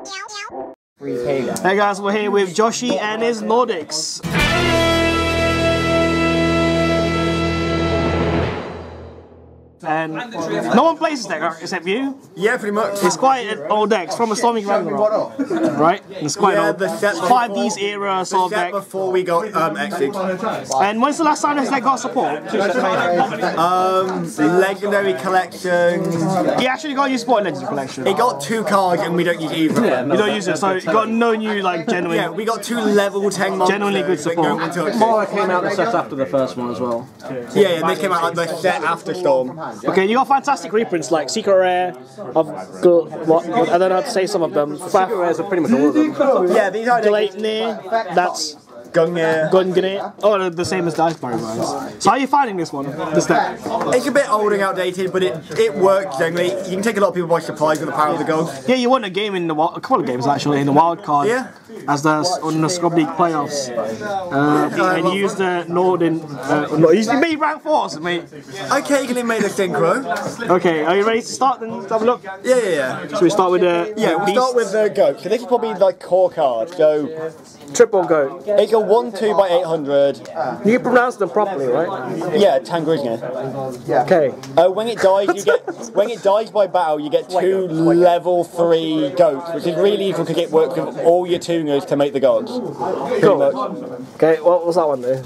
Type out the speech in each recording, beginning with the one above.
Hey guys, we're here with Joshi and his Nordics. And no one plays this deck except you? Yeah, pretty much. It's quite an old deck. It's from a Storm of Ragnarok, right? It's quite old. The set 5Ds era sort of deck. before we got Exit. And when's the last time this deck got support? Legendary collection. You actually got your support in Legendary collection. It got 2 cards and we don't use either. Yeah, you don't use it, so you got no new like genuine. Yeah, we got 2 level 10 monsters. Genuinely good support. Mara came out the set after the first one as well. Yeah, they came out like the set after Storm. Okay, you got fantastic reprints like Synchro Rare of what I don't know how to say some of them. Synchro Rares are pretty much all of them. Yeah, these are Gleipnir, that's Gungnir. Oh, they're the same as Dice Barry Rise. So how are you finding this one? This deck? It's a bit old and outdated, but it works generally. You can take a lot of people by surprise with the power of the gods. Yeah, you won a game in the a couple of games actually in the wild card. Yeah. As on the Scrub League playoffs, and you used the Norden. You made rank 4s, mate. I occasionally made a Synchro. Okay, are you ready to start? Then let's have a look. Yeah. Should we start with the? Yeah, we'll start with the goat. So this is probably like core card. So triple goat. it's a 1/2 by 800. You pronounce them properly, right? Yeah, Tangrisner. Okay. When it dies, when it dies by battle, you get 2 level 3 goats, which is really useful because it works with all your tuners to make the gods. Cool. Okay, what was that one there?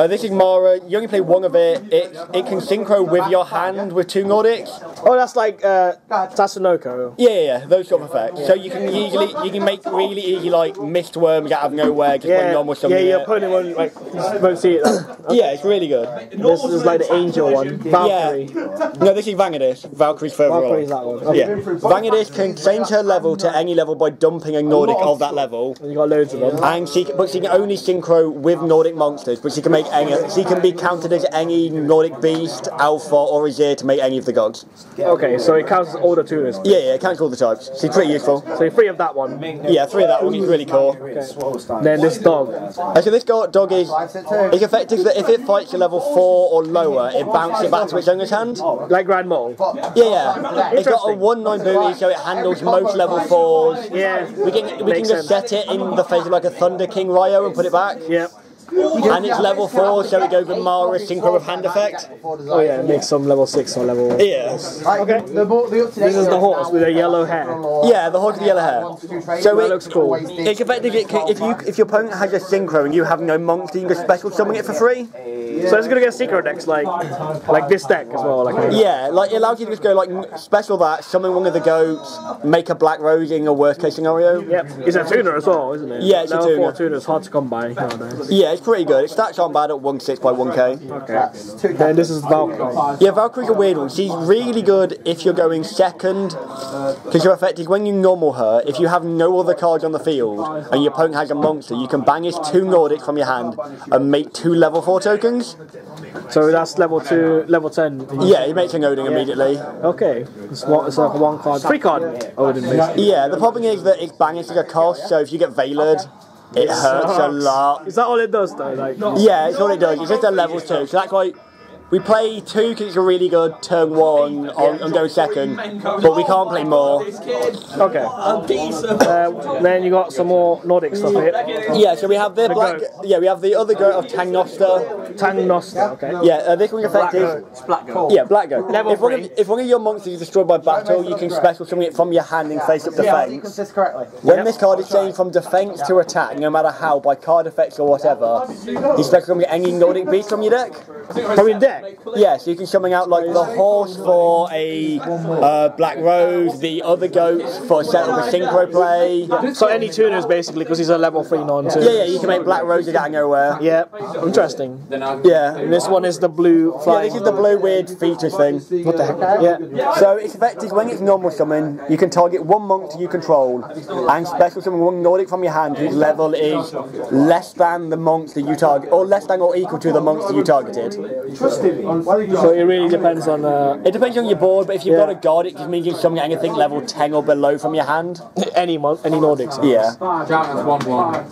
This is Mara. You only play 1 of it. It can synchro with your hand with 2 Nordics. Oh, that's like Tatsunoko. Yeah, those sort of effects. So you can make really easy like mist worms out of nowhere just when you're almost something. Yeah, your opponent won't see it. Yeah, it's really good. This is like the angel one. Valkyrie. Yeah. No, this is Vangadis. Valkyrie's further Valkyrie's on. that one. Okay. Yeah. Vangadis can change her level to any level by dumping a Nordic of that level. And you got loads of them. And she can only synchro with Nordic monsters, but she can be counted as any Nordic Beast, Alpha, or Azir to make any of the gods. Okay, so it counts as all the tuners. Yeah, it counts all the types. She's pretty useful. So you're 3 of that one. Yeah, 3 of that one is really cool. Okay. Then this dog. So this dog is effective that if it fights a level 4 or lower, it bounces it back to its owner's hand. Like Grand Mole. Yeah. It's got a 1/9 booty, so it handles most level 4s. Yeah. We can just set it in the face of like a Thunder King Ryo and put it back. Yep. And it's level 4, so it goes with Mara's Synchro with hand effect. Oh yeah, it makes some level 6 or level. Yeah. Okay. This is the horse with the yellow hair. Yeah, the horse with the yellow hair. So that looks cool. It's effective. If your opponent has a Synchro and you have no monster, you can just special summon it for free. So it's gonna get secret decks like this deck as well. Yeah, like it allows you to just go like special that, summon one of the goats, make a black rose in a worst case scenario. Yep. It's a tuner as well, isn't it? Yeah, it's a tuner. 4 tuner is hard to come by nowadays. Yeah, it's pretty good. Its stats aren't bad at 1/6 by 1k. Okay. Then this is Valkyrie. Yeah, Valkyrie's a weird one. She's really good if you're going second, because your effect is when you normal her, if you have no other cards on the field and your opponent has a monster, you can banish 2 Nordics from your hand and make 2 level 4 tokens. So that's level 2, level 10. Yeah, he makes an Odin immediately. Okay. It's like a 1 card, 3 card Odin basically. Yeah, the problem is that it's banishing a cost, so if you get Veilered, it hurts a lot. Is that all it does though? Yeah, it's all it does. It's just a level 2, so that's why we play 2 because it's a really good turn 1 and go second, but we can't play more. Okay. Then you got some more Nordic stuff here. Yeah, so we have the black. Yeah, we have the other goat of Tangnoster. Tangnoster, okay. Yeah, this one's effective. Black goat. Yeah, black goat. Level If one of your monsters is destroyed by battle, you can special summon it from your hand in face up defense. When this card is changed from defense to attack, no matter how, by card effects or whatever, you special summon any Nordic beast from your deck. From your deck? Yeah, so you can summon out like the horse for a black rose, the other goats for a set of a synchro play. So any tuners basically, because he's a level 3 non-tuner. Yeah, you can make black roses out of nowhere. Yeah, interesting. Yeah. And this one is the blue flying. Yeah, this is the blue weird features thing. What the heck? Yeah. So it's effective when it's normal summon, you can target 1 monk you control and special summon 1 Nordic from your hand whose level is less than the monster you target, or less than or equal to the monster you targeted. So it really depends on. It depends on your board, but if you've got a god, it just means you can summon anything level 10 or below from your hand. Any Nordics. Yeah.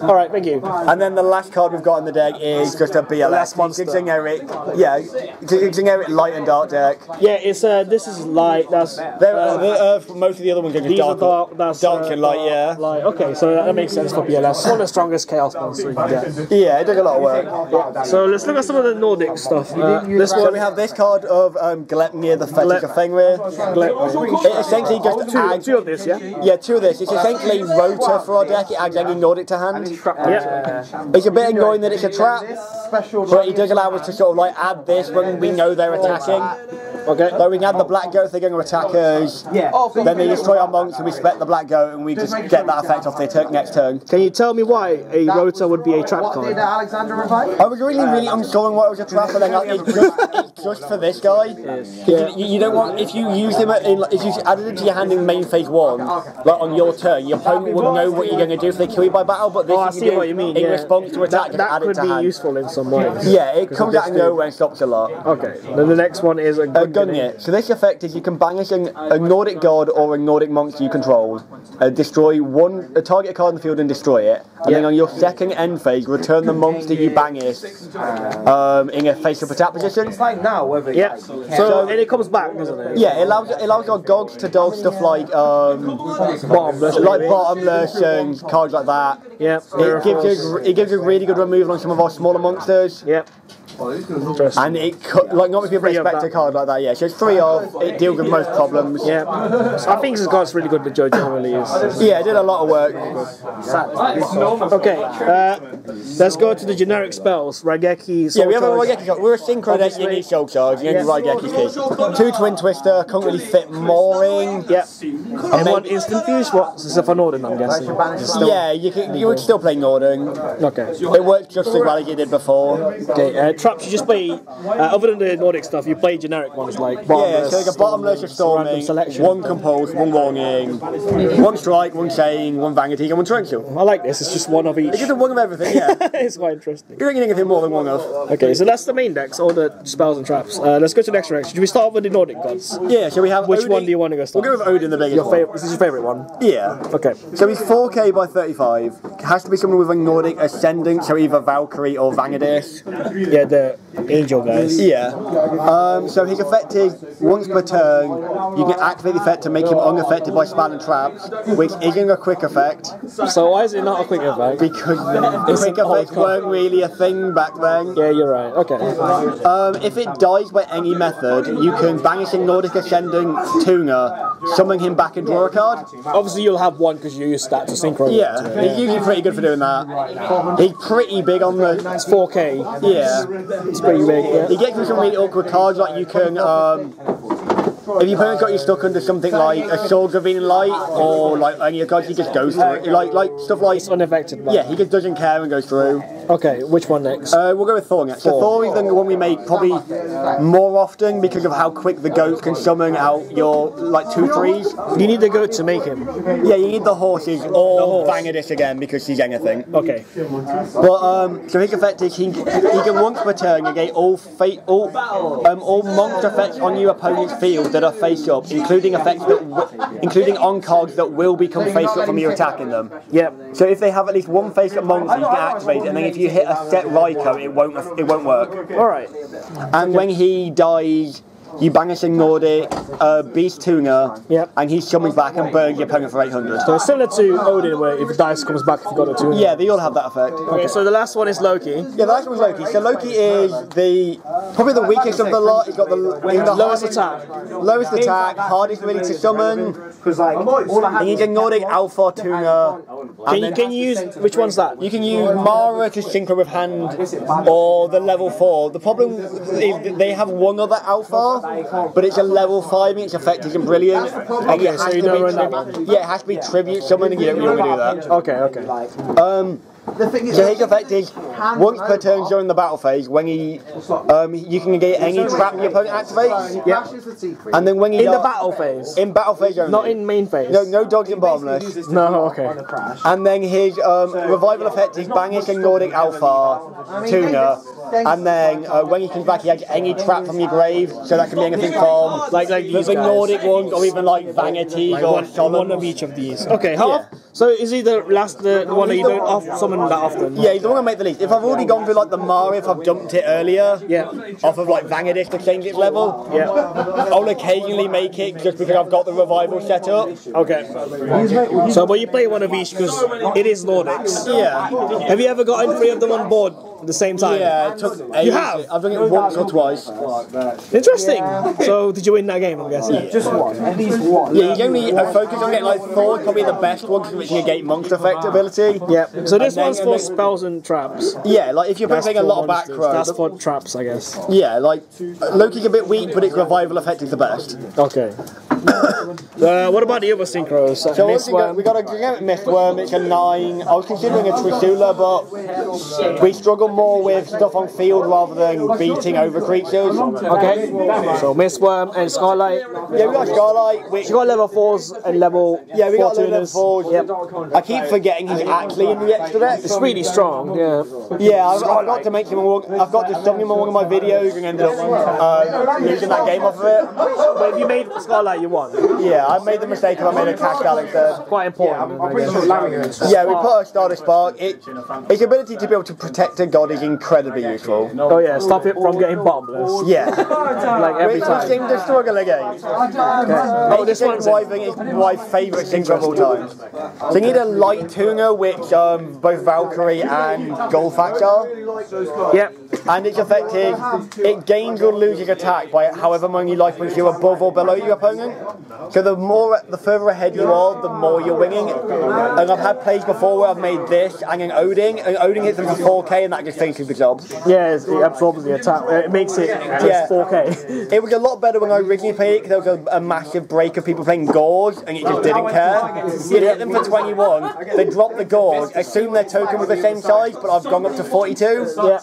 Alright, thank you. And then the last card we've got in the deck is just a BLS monster. It's a generic, it's a generic light and dark deck. Yeah, it's this is light. That's most of the other ones are just these dark, are dark. Dark and light, yeah. Light. Okay, so that makes sense for BLS. One of the strongest chaos monsters you can get. Yeah, it took a lot of work. So let's look at some of the Nordic stuff. This So one we have this card of Glepnir, the Fetish of Fenrir. It essentially just two of this, yeah? Yeah, two of this. It's essentially Rota for our deck. It adds any Nordic to hand. Yeah. It's a bit annoying that it's a trap, but it does allow us to sort of like add this when we know they're attacking. Okay. Like we can add the black goat if they're going to attack us. Then they destroy our monks and we spec the black goat and we just get that effect off their next turn. Can you tell me why a Rota would be a trap card? I was really unsure on what was a trap, but then it's just for this guy. You don't want, if you use him if you added him to your hand in main phase 1, like on your turn, your opponent will know what you're going to do if they kill you by battle. But this I see what you mean. In response to attack, that could be useful in some ways. Yeah, it comes out of nowhere and stops a lot. Okay. Then the next one is a Gungnir. So this effect is you can banish a Nordic god or a Nordic monster you control, destroy a target card in the field and destroy it, and then on your second end phase, return the monster you banish in a face-up attack position. Yeah. So and it comes back, doesn't it? Yeah, it allows our gods to dodge stuff like bottomless and cards like that. Yeah. It gives you really good removal on some of our smaller monsters. Yep. And it like not if you expect a card like that, yeah. So it's 3 off, it deals with most problems. Yeah. So I think this card's really good, the Joe generally is. Yeah, it did a lot of work. Okay, let's go to the generic spells. Raigeki, yeah, we have a Raigeki card. We're a Synchro deck, you need Soul Charge, you need Raigeki key. 2 Twin Twister, can't really fit Mooring. Yep. And 1 Instant Fuse, what? This is for Norden, I'm guessing. Yeah, you would still play Norden. Okay. It works just as well as you did before. Okay, traps you just play, other than the Nordic stuff, you play generic ones like Bottomless. Yeah, so like a Bottomless, a Storming, 1 Compulse, 1 Warning, 1 Strike, 1 Chain, 1 Vanity, and 1 Torrential. I like this, it's just 1 of each. It's just a 1 of everything, yeah. It's quite interesting. You don't get anything more than 1 of. Okay, so that's the main decks, all the spells and traps. Let's go to the next direction. Should we start with the Nordic gods? Yeah, so we have Which Odin. one do you want to go start? We'll go with Odin, the biggest one. This is your favourite one? Yeah. Okay. So he's 4k by 35. Has to be someone with a Nordic Ascendant, so either Valkyrie or Vanadis. Yeah, the angel guys. Yeah. So his effect is once per turn, you can activate the effect to make him unaffected by spell and traps, which isn't a quick effect. So why is it not a quick effect? Because quick effects weren't really a thing back then. Yeah, you're right. Okay. If it dies by any method, you can banish a Nordic Ascendant tuner, summon him back and draw a card. Obviously you'll have 1 because you use that to synchro. Yeah, he's usually pretty good for doing that. He's pretty big on the... It's 4k. Yeah. It's pretty big, yeah. He gets you some really awkward cards, like you can... if your opponent's got you stuck under something like a Sword Gravine Light, or like any of the cards, he just goes through it. Like stuff like... It's unaffected. Yeah, he just doesn't care and goes through. Okay, which one next? We'll go with Thor next. So Thor is the one we make probably more often because of how quick the goat can summon out your like 2/3s. You need the goat to make him. Yeah, you need the horses or Vanadis again because she's anything. Okay. But so his effect is he can once per turn negate all monster effects on your opponent's field that are face up, including effects including on cards that will become face up from you attacking them. Yep. So if they have at least 1 face up monster, you can activate it, and then if you hit a set Raiko, it won't work. All right. And when he dies, you banish a Nordic Beast tuner, and he summons back and burns your opponent for 800. So it's similar to Odin, where if the dice comes back, if you got a tuner. Yeah, they all have that effect. Okay, so the last one is Loki. Yeah, the last one's Loki. So Loki is probably the weakest of the lot. He's got the lowest attack. Lowest attack, hardest really to summon. He needs a Nordic Alfar tuner. Can you use, which one's that? You can use Mara to synchro with hand, or the level 4. The problem is they have 1 other Alfar, but it's a level 5 and its effect isn't brilliant. Okay, so you don't run that one. Yeah, it has to be tribute summon and you don't really want to do that. Okay. So his effect is once per turn during the battle phase, when he you can get any trap your opponent activates. Yeah. And then when he In the battle phase. in battle phase only. Not in main phase. No dodge and bottomless. No, okay. And then his revival effect is banish a Nordic Alfar tuner. And then when he comes back, he has any trap from your grave. So that can be anything from like these the guys. Nordic ones, or even like Vanity or one of each of these. Okay, so is he the one that you don't summon that often? Yeah, he's the one I make the least. If I've already gone through like the Mara, if I've dumped it earlier, off of like Vangadis to change its level, I'll occasionally make it just because I've got the revival set up. Okay. So, but you play one of each because it is Nordics. Yeah. Have you ever gotten 3 of them on board at the same time? Yeah, it took ages. You have? I've done it once or twice. Interesting. So, did you win that game, I'm guessing? Yeah. Just one. At least one. Yeah, you only focus on getting like Thor, probably the best one because you negate monster effect ability. Yeah. So this one's for spells and traps. Yeah, like if you're playing a lot of back row. That's for traps, I guess. Yeah, like Loki's a bit weak, but its revival effect is the best. Okay. What about the other synchros? So we got a Mistworm, it's a 9. I was considering a Trisula, but we struggle more with stuff on field rather than beating over creatures. Okay. So Mistworm and Scarlight. Yeah, we got Scarlight, which... You got level 4s and level 4 we got level tuners. 4s. Yep. I keep forgetting he's actually in the extra deck. It's really strong, yeah. Yeah, I've got to make him I've got to summon him on one of my videos and ended up losing that game off of it. But if you made Scarlight, you won. Yeah, I made the mistake of I made a cash gal instead. Quite important. Yeah, we put a Starter Spark. Its ability to be able to protect a god is incredibly useful. Oh yeah, stop it from getting bottomless. Yeah. Like every time. Which seems to struggle against. Oh, this one's is my favourite synchro of all time. So you need a light tuner, which both Valkyrie and Goldfax are. Yep. And its effect is it gains or loses attack by however many life points you're above or below your opponent. So the further ahead you are, the more you're winning. And I've had plays before where I've made this and an Odin hits them for 4k and that just finishes the job. Yeah, it absorbs the attack. It makes it just 4k. It was a lot better when I originally played it because there was a massive break of people playing Gauge and it just didn't care. You'd hit them for 21, they drop the Gauge, assume their token was the same size, but I've gone up to 42. Yeah.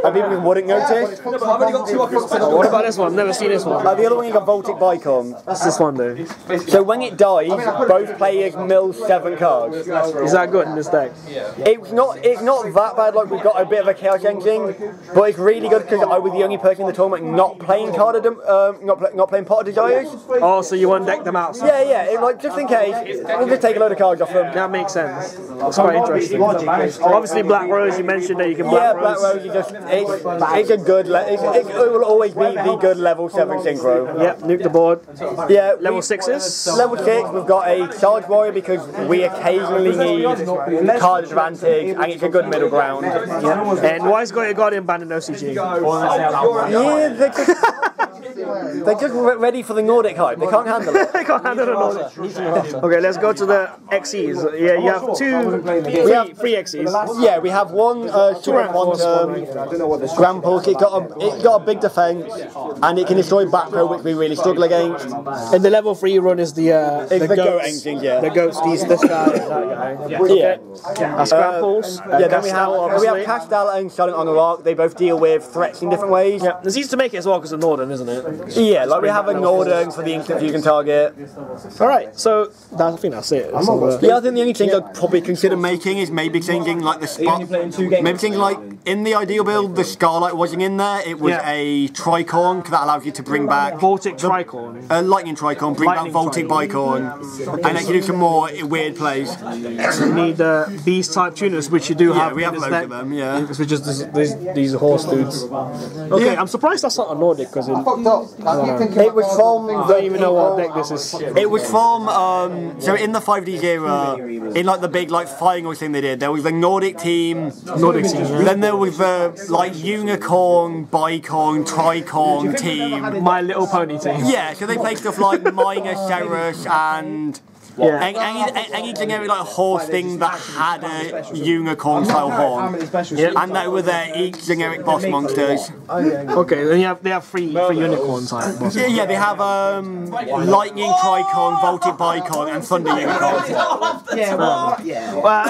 And people just wouldn't notice. What about this one? Never seen this one. The other one is a Voltic Bicon. What's this one do? So when it dies, both players mill 7 cards. Is that good in this deck? It's not that bad. Like we've got a bit of a Chaos Engine, but it's really good because I was the only person in the tournament not playing not playing Pot of Desires. Oh, so you undeck them out? Yeah. Like just in case, we'll just take a load of cards off them. That makes sense. That's quite interesting. Obviously, Black Rose. You mentioned that you can Black Rose. Black Rose. It's a good. It will always be the good level 7 synchro. Yep. Nuke the board. Yeah. Level 6s. Level 6. We've got a Charge Warrior because we occasionally need card advantage, and it's a good middle ground. Yep. And why is Guardian banned in OCG? Yeah, they're just ready for the Nordic hype. They can't handle it. They can't handle the Nordic. Okay, let's go to the XEs. Yeah, you have three XEs. Yeah, we have one Super Quantum Grand Pulse. It got a big defense, and it can destroy back row, which we really struggle against. And the level 3 run is the goat engine, yeah. The goats, this guy, that guy. Yeah. That's Grand Pulse. Then we have Castal and Silent on Iraq. They both deal with threats in different ways. Yeah, it's easy to make it as well because of Norden, isn't it? Yeah, like we have a Norden for the instant you can target. Alright, so I think that's it. I think the only thing I'd probably consider making is maybe changing like the spot. Maybe changing like in the ideal build, the Scarlight wasn't in there. It was a Tricorn because that allows you to bring back Voltic Tricorn. Lightning Tricorn, bring back Voltic Bicorn, and actually do some more weird plays. You need Beast type tuners, which you do have. We have loads of them. Yeah, which is these horse dudes. Okay, I'm surprised that's not a Nordic because it was from. I don't even know what deck this is. It was from. So in the 5D era, in like the big like final thing they did, there was the Nordic team. Yeah. Then there was the like Unicorn, Bicorn, Tricorn team. My Little Pony team. Yeah, so they play stuff like Minor, Cerus, and Yeah. Any generic like horse thing that had a unicorn style horn, and they were each generic boss monsters. Okay, then they have three unicorns. Yeah, they have lightning tricon, volted bicon, and thunder unicorn.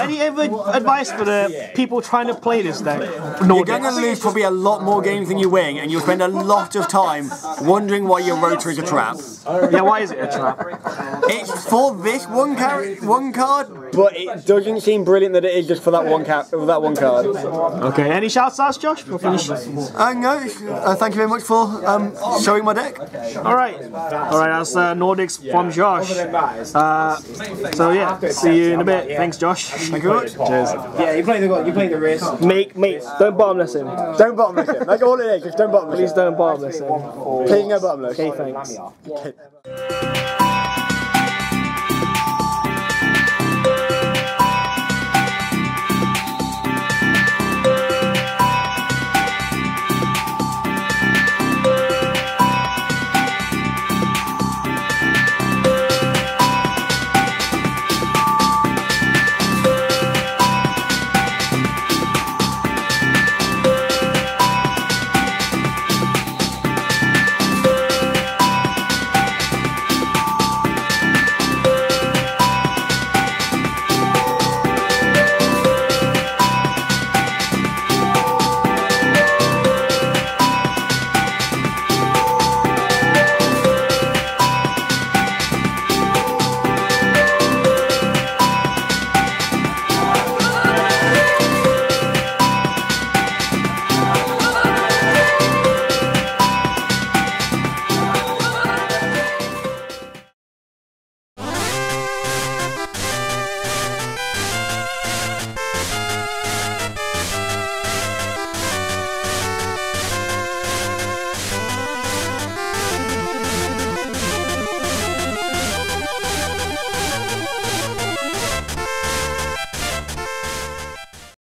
Any advice for the people trying to play this deck? You're going to lose probably a lot more games than you win, and you'll spend a lot of time wondering why your rotor is a trap. Yeah, why is it a trap? It's for this one card, but it doesn't seem brilliant that it is just for that one card. Okay, any shouts outs, Josh? We'll finish. No, thank you very much for showing my deck. Alright, that's Nordics from Josh. So yeah, see you in a bit. Thanks, Josh. Thank you very much. Cheers. Yeah, you play the race. Mate, don't bottomless him. Don't bottomless him. That's all it is, just don't bottomless him. Please don't bottomless him. Please no bottomless. Okay, thanks.